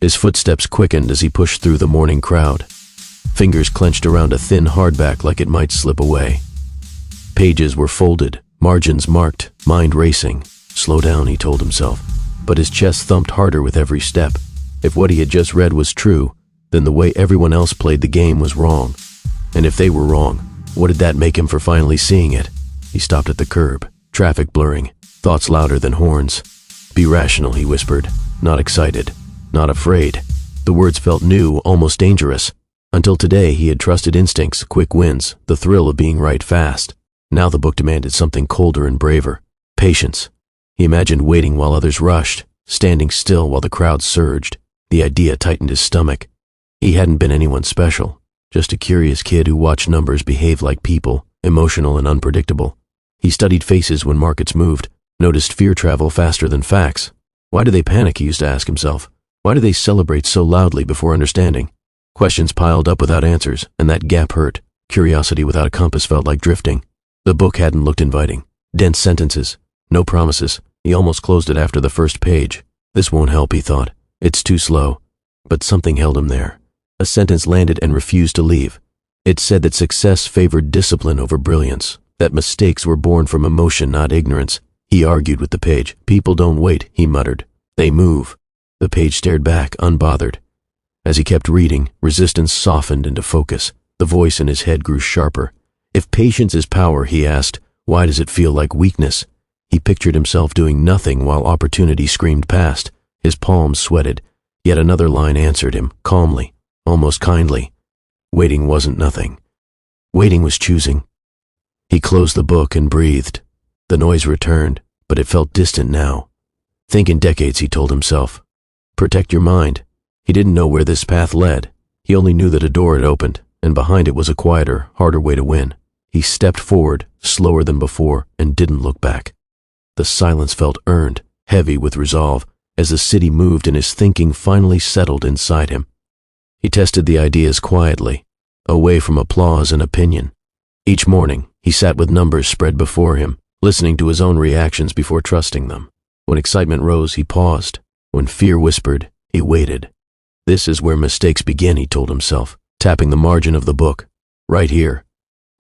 His footsteps quickened as he pushed through the morning crowd. Fingers clenched around a thin hardback like it might slip away. Pages were folded, margins marked, mind racing. Slow down, he told himself, but his chest thumped harder with every step. If what he had just read was true, then the way everyone else played the game was wrong. And if they were wrong, what did that make him for finally seeing it? He stopped at the curb, traffic blurring, thoughts louder than horns. Be rational, he whispered, not excited, not afraid. The words felt new, almost dangerous. Until today, he had trusted instincts, quick wins, the thrill of being right fast. Now the book demanded something colder and braver. Patience. He imagined waiting while others rushed, standing still while the crowd surged. The idea tightened his stomach. He hadn't been anyone special, just a curious kid who watched numbers behave like people, emotional and unpredictable. He studied faces when markets moved, noticed fear travel faster than facts. Why do they panic, he used to ask himself. Why do they celebrate so loudly before understanding? Questions piled up without answers, and that gap hurt. Curiosity without a compass felt like drifting. The book hadn't looked inviting. Dense sentences, no promises. He almost closed it after the first page. This won't help, he thought. It's too slow. But something held him there. A sentence landed and refused to leave. It said that success favored discipline over brilliance, that mistakes were born from emotion, not ignorance. He argued with the page. People don't wait, he muttered. They move. The page stared back, unbothered. As he kept reading, resistance softened into focus. The voice in his head grew sharper. If patience is power, he asked, why does it feel like weakness? He pictured himself doing nothing while opportunity screamed past. His palms sweated. Yet another line answered him, calmly, almost kindly. Waiting wasn't nothing. Waiting was choosing. He closed the book and breathed. The noise returned, but it felt distant now. Think in decades, he told himself. Protect your mind. He didn't know where this path led. He only knew that a door had opened, and behind it was a quieter, harder way to win. He stepped forward, slower than before, and didn't look back. The silence felt earned, heavy with resolve, as the city moved and his thinking finally settled inside him. He tested the ideas quietly, away from applause and opinion. Each morning, he sat with numbers spread before him, listening to his own reactions before trusting them. When excitement rose, he paused. When fear whispered, he waited. This is where mistakes begin, he told himself, tapping the margin of the book. Right here.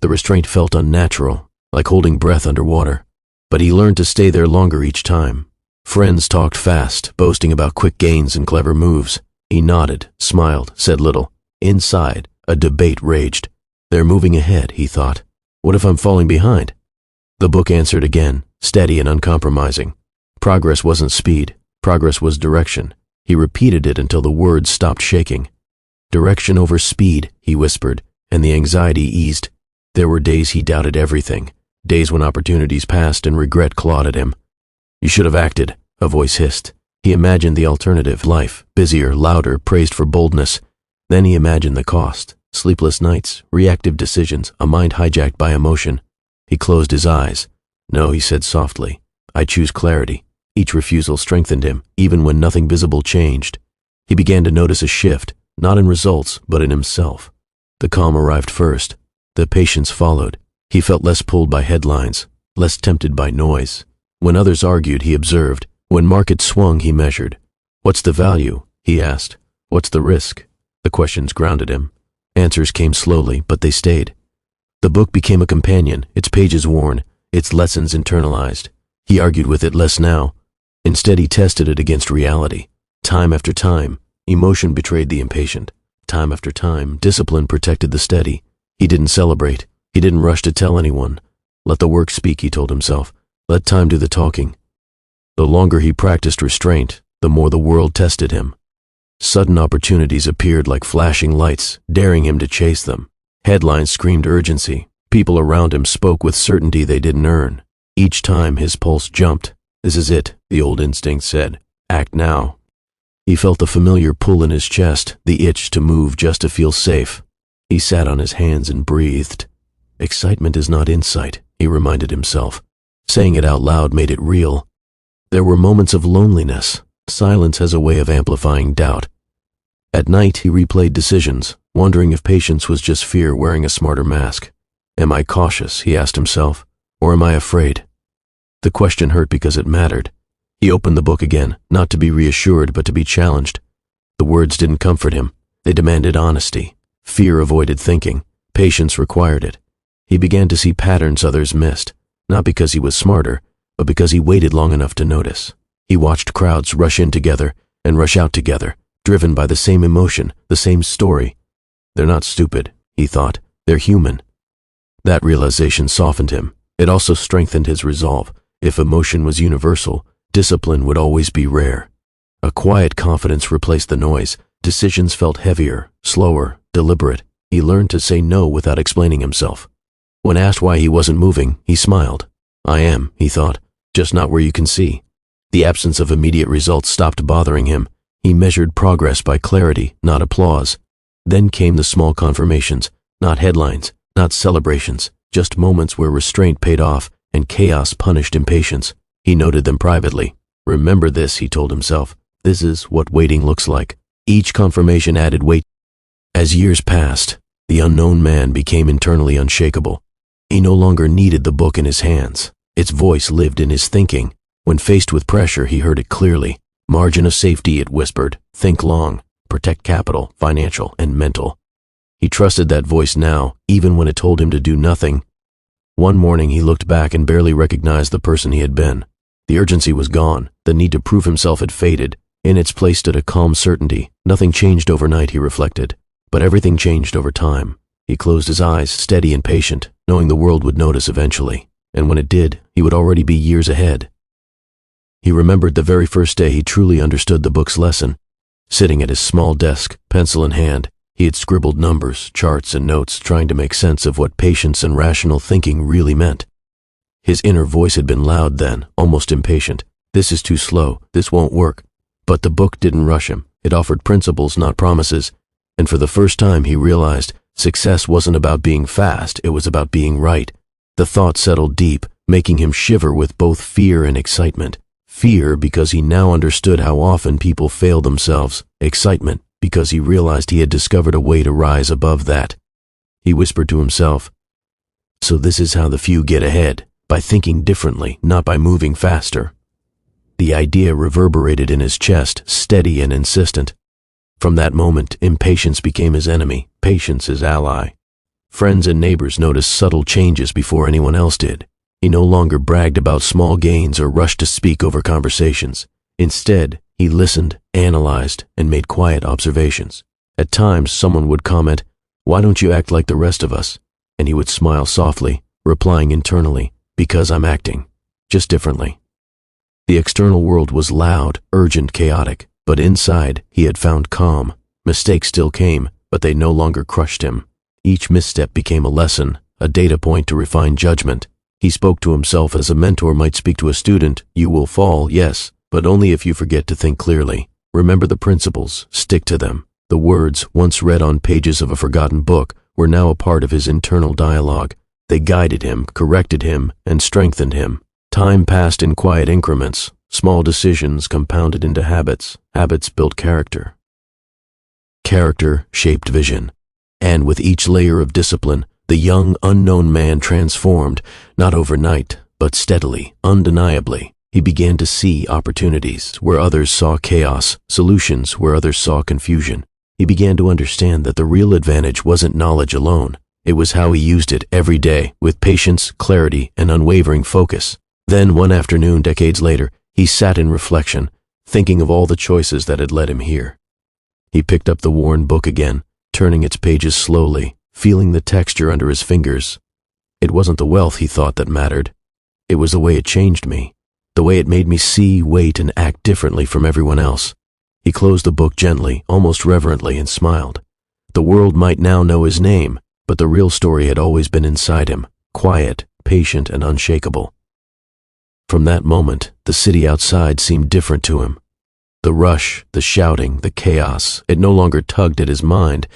The restraint felt unnatural, like holding breath underwater. But he learned to stay there longer each time. Friends talked fast, boasting about quick gains and clever moves. He nodded, smiled, said little. Inside, a debate raged. They're moving ahead, he thought. What if I'm falling behind? The book answered again, steady and uncompromising. Progress wasn't speed. Progress was direction. He repeated it until the words stopped shaking. Direction over speed, he whispered, and the anxiety eased. There were days he doubted everything, days when opportunities passed and regret clawed at him. You should have acted, a voice hissed. He imagined the alternative, life, busier, louder, praised for boldness. Then he imagined the cost, sleepless nights, reactive decisions, a mind hijacked by emotion. He closed his eyes. No, he said softly, I choose clarity. Each refusal strengthened him, even when nothing visible changed. He began to notice a shift, not in results, but in himself. The calm arrived first. The patience followed. He felt less pulled by headlines, less tempted by noise. When others argued, he observed. When markets swung, he measured. What's the value? He asked. What's the risk? The questions grounded him. Answers came slowly, but they stayed. The book became a companion, its pages worn, its lessons internalized. He argued with it less now. Instead, he tested it against reality. Time after time, emotion betrayed the impatient. Time after time, discipline protected the steady. He didn't celebrate. He didn't rush to tell anyone. Let the work speak, he told himself. Let time do the talking. The longer he practiced restraint, the more the world tested him. Sudden opportunities appeared like flashing lights, daring him to chase them. Headlines screamed urgency. People around him spoke with certainty they didn't earn. Each time his pulse jumped. This is it, the old instinct said. Act now. He felt the familiar pull in his chest, the itch to move just to feel safe. He sat on his hands and breathed. Excitement is not insight, he reminded himself. Saying it out loud made it real. There were moments of loneliness. Silence has a way of amplifying doubt. At night, he replayed decisions, wondering if patience was just fear wearing a smarter mask. Am I cautious, he asked himself, or am I afraid? The question hurt because it mattered. He opened the book again, not to be reassured, but to be challenged. The words didn't comfort him. They demanded honesty. Fear avoided thinking. Patience required it. He began to see patterns others missed, not because he was smarter, but because he waited long enough to notice. He watched crowds rush in together and rush out together, driven by the same emotion, the same story. They're not stupid, he thought. They're human. That realization softened him. It also strengthened his resolve. If emotion was universal, discipline would always be rare. A quiet confidence replaced the noise. Decisions felt heavier, slower, deliberate. He learned to say no without explaining himself. When asked why he wasn't moving, he smiled. I am, he thought, just not where you can see. The absence of immediate results stopped bothering him. He measured progress by clarity, not applause. Then came the small confirmations, not headlines, not celebrations, just moments where restraint paid off and chaos punished impatience. He noted them privately. Remember this, he told himself. This is what waiting looks like. Each confirmation added weight. As years passed, the unknown man became internally unshakable. He no longer needed the book in his hands. Its voice lived in his thinking. When faced with pressure, he heard it clearly. Margin of safety, it whispered. Think long. Protect capital, financial, and mental. He trusted that voice now, even when it told him to do nothing. One morning he looked back and barely recognized the person he had been. The urgency was gone. The need to prove himself had faded. In its place stood a calm certainty. Nothing changed overnight, he reflected. But everything changed over time. He closed his eyes, steady and patient, knowing the world would notice eventually. And when it did, he would already be years ahead. He remembered the very first day he truly understood the book's lesson. Sitting at his small desk, pencil in hand, he had scribbled numbers, charts, and notes, trying to make sense of what patience and rational thinking really meant. His inner voice had been loud then, almost impatient. This is too slow. This won't work. But the book didn't rush him. It offered principles, not promises. And for the first time he realized success wasn't about being fast, it was about being right. The thought settled deep, making him shiver with both fear and excitement. Fear because he now understood how often people fail themselves. Excitement because he realized he had discovered a way to rise above that. He whispered to himself, so this is how the few get ahead, by thinking differently, not by moving faster. The idea reverberated in his chest, steady and insistent. From that moment, impatience became his enemy, patience his ally. Friends and neighbors noticed subtle changes before anyone else did. He no longer bragged about small gains or rushed to speak over conversations. Instead, he listened, analyzed, and made quiet observations. At times, someone would comment, "Why don't you act like the rest of us?" And he would smile softly, replying internally, "Because I'm acting, just differently." The external world was loud, urgent, chaotic, but inside he had found calm. Mistakes still came, but they no longer crushed him. Each misstep became a lesson, a data point to refine judgment. He spoke to himself as a mentor might speak to a student. You will fall, yes, but only if you forget to think clearly. Remember the principles, stick to them. The words, once read on pages of a forgotten book, were now a part of his internal dialogue. They guided him, corrected him, and strengthened him. Time passed in quiet increments. Small decisions compounded into habits. Habits built character. Character shaped vision. And with each layer of discipline, the young, unknown man transformed, not overnight, but steadily, undeniably. He began to see opportunities where others saw chaos, solutions where others saw confusion. He began to understand that the real advantage wasn't knowledge alone. It was how he used it every day, with patience, clarity, and unwavering focus. Then, one afternoon, decades later, he sat in reflection, thinking of all the choices that had led him here. He picked up the worn book again, turning its pages slowly, feeling the texture under his fingers. It wasn't the wealth, he thought, that mattered. It was the way it changed me, the way it made me see, wait, and act differently from everyone else. He closed the book gently, almost reverently, and smiled. The world might now know his name, but the real story had always been inside him, quiet, patient, and unshakable. From that moment, the city outside seemed different to him. The rush, the shouting, the chaos, it no longer tugged at his mind.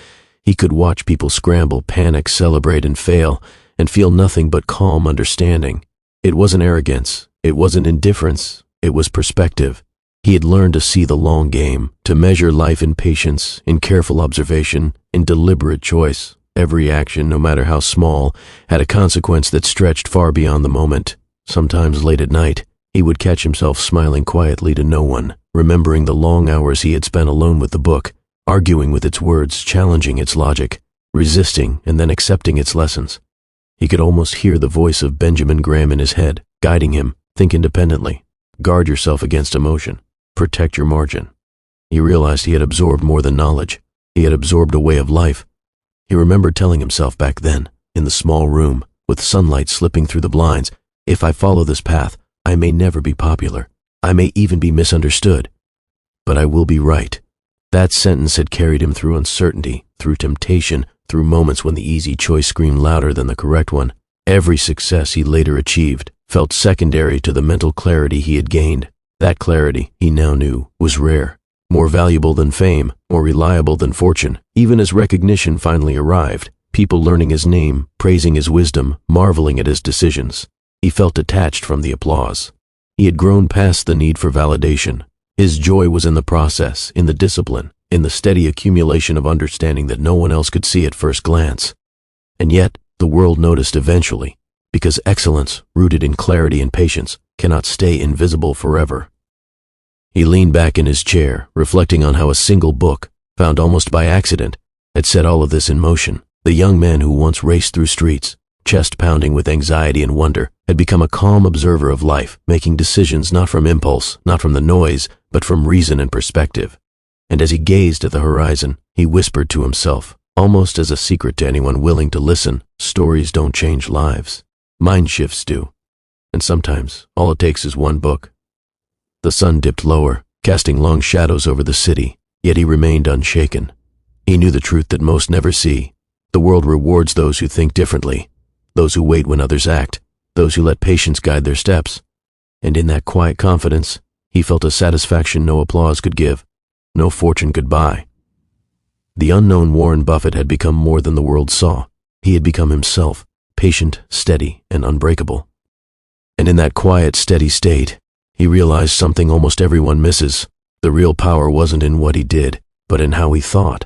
He could watch people scramble, panic, celebrate, and fail, and feel nothing but calm understanding. It wasn't arrogance, it wasn't indifference, it was perspective. He had learned to see the long game, to measure life in patience, in careful observation, in deliberate choice. Every action, no matter how small, had a consequence that stretched far beyond the moment. Sometimes late at night, he would catch himself smiling quietly to no one, remembering the long hours he had spent alone with the book. arguing with its words, challenging its logic, resisting and then accepting its lessons. He could almost hear the voice of Benjamin Graham in his head, guiding him, think independently, guard yourself against emotion, protect your margin. He realized he had absorbed more than knowledge. He had absorbed a way of life. He remembered telling himself back then, in the small room, with sunlight slipping through the blinds, if I follow this path, I may never be popular. I may even be misunderstood. But I will be right. That sentence had carried him through uncertainty, through temptation, through moments when the easy choice screamed louder than the correct one. Every success he later achieved felt secondary to the mental clarity he had gained. That clarity, he now knew, was rare, more valuable than fame, more reliable than fortune. Even as recognition finally arrived, people learning his name, praising his wisdom, marveling at his decisions, he felt detached from the applause. He had grown past the need for validation. His joy was in the process, in the discipline, in the steady accumulation of understanding that no one else could see at first glance. And yet, the world noticed eventually, because excellence, rooted in clarity and patience, cannot stay invisible forever. He leaned back in his chair, reflecting on how a single book, found almost by accident, had set all of this in motion. The young man who once raced through streets, chest pounding with anxiety and wonder, had become a calm observer of life, making decisions not from impulse, not from the noise, but from reason and perspective. And as he gazed at the horizon, he whispered to himself, almost as a secret to anyone willing to listen, stories don't change lives. Mind shifts do. And sometimes, all it takes is one book. The sun dipped lower, casting long shadows over the city, yet he remained unshaken. He knew the truth that most never see. The world rewards those who think differently, those who wait when others act, those who let patience guide their steps. And in that quiet confidence, he felt a satisfaction no applause could give, no fortune could buy. The unknown Warren Buffett had become more than the world saw. He had become himself, patient, steady, and unbreakable. And in that quiet, steady state, he realized something almost everyone misses. The real power wasn't in what he did, but in how he thought.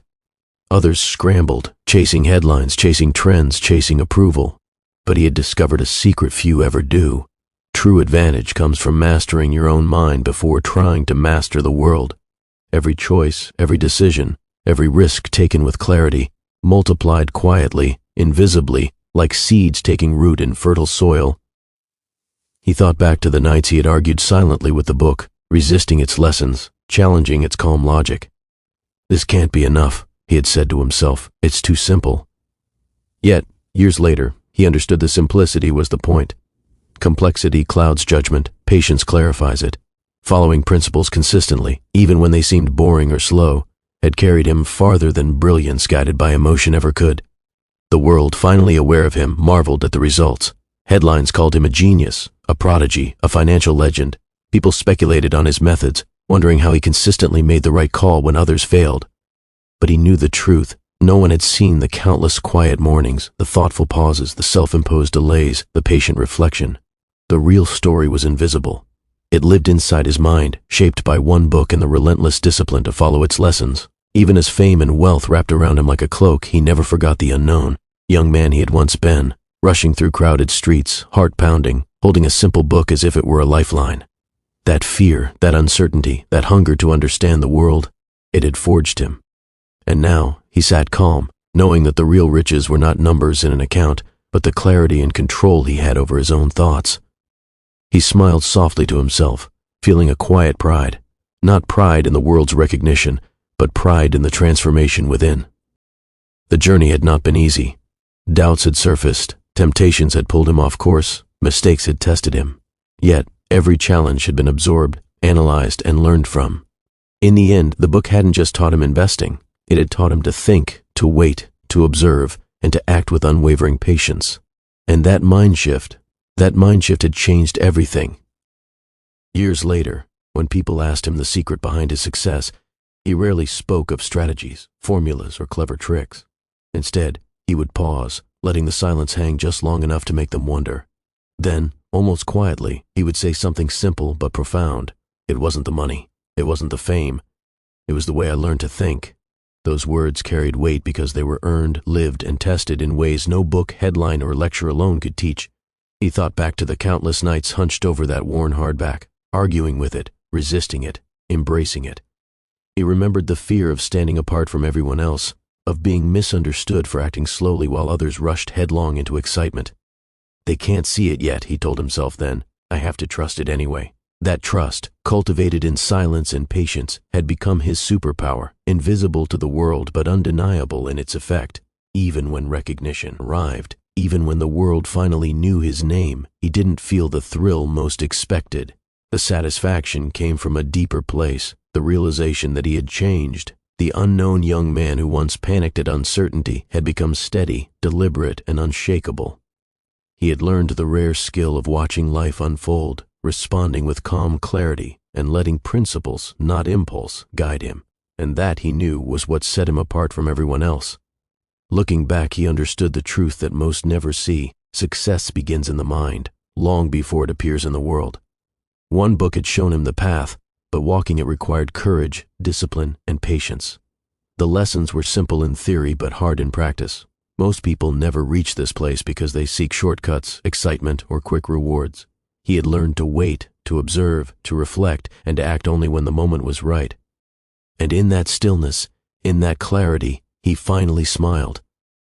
Others scrambled, chasing headlines, chasing trends, chasing approval. But he had discovered a secret few ever do. True advantage comes from mastering your own mind before trying to master the world. Every choice, every decision, every risk taken with clarity, multiplied quietly, invisibly, like seeds taking root in fertile soil. He thought back to the nights he had argued silently with the book, resisting its lessons, challenging its calm logic. This can't be enough, he had said to himself. It's too simple. Yet, years later, he understood the simplicity was the point. Complexity clouds judgment, patience clarifies it. Following principles consistently, even when they seemed boring or slow, had carried him farther than brilliance guided by emotion ever could. The world, finally aware of him, marveled at the results. Headlines called him a genius, a prodigy, a financial legend. People speculated on his methods, wondering how he consistently made the right call when others failed. But he knew the truth. No one had seen the countless quiet mornings, the thoughtful pauses, the self-imposed delays, the patient reflection. The real story was invisible. It lived inside his mind, shaped by one book and the relentless discipline to follow its lessons. Even as fame and wealth wrapped around him like a cloak, he never forgot the unknown, young man he had once been, rushing through crowded streets, heart pounding, holding a simple book as if it were a lifeline. That fear, that uncertainty, that hunger to understand the world, it had forged him. And now, he sat calm, knowing that the real riches were not numbers in an account, but the clarity and control he had over his own thoughts. He smiled softly to himself, feeling a quiet pride, not pride in the world's recognition, but pride in the transformation within. The journey had not been easy. Doubts had surfaced, temptations had pulled him off course, mistakes had tested him. Yet, every challenge had been absorbed, analyzed, and learned from. In the end, the book hadn't just taught him investing. It had taught him to think, to wait, to observe, and to act with unwavering patience. And that mind shift had changed everything. Years later, when people asked him the secret behind his success, he rarely spoke of strategies, formulas, or clever tricks. Instead, he would pause, letting the silence hang just long enough to make them wonder. Then, almost quietly, he would say something simple but profound. It wasn't the money. It wasn't the fame. It was the way I learned to think. Those words carried weight because they were earned, lived, and tested in ways no book, headline, or lecture alone could teach. He thought back to the countless nights hunched over that worn hardback, arguing with it, resisting it, embracing it. He remembered the fear of standing apart from everyone else, of being misunderstood for acting slowly while others rushed headlong into excitement. They can't see it yet, he told himself then. I have to trust it anyway. That trust, cultivated in silence and patience, had become his superpower, invisible to the world but undeniable in its effect. Even when recognition arrived, even when the world finally knew his name, he didn't feel the thrill most expected. The satisfaction came from a deeper place, the realization that he had changed. The unknown young man who once panicked at uncertainty had become steady, deliberate, and unshakable. He had learned the rare skill of watching life unfold, responding with calm clarity, and letting principles, not impulse, guide him. And that, he knew, was what set him apart from everyone else. Looking back, he understood the truth that most never see. Success begins in the mind, long before it appears in the world. One book had shown him the path, but walking it required courage, discipline, and patience. The lessons were simple in theory but hard in practice. Most people never reach this place because they seek shortcuts, excitement, or quick rewards. He had learned to wait, to observe, to reflect, and to act only when the moment was right. And in that stillness, in that clarity, he finally smiled.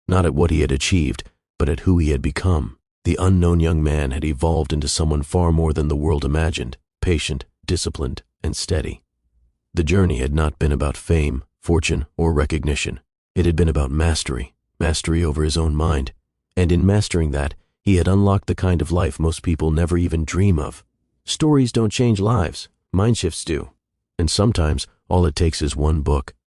Not at what he had achieved, but at who he had become. The unknown young man had evolved into someone far more than the world imagined, patient, disciplined, and steady. The journey had not been about fame, fortune, or recognition. It had been about mastery over his own mind. And in mastering that, he had unlocked the kind of life most people never even dream of. Stories don't change lives, mind shifts do. And sometimes, all it takes is one book,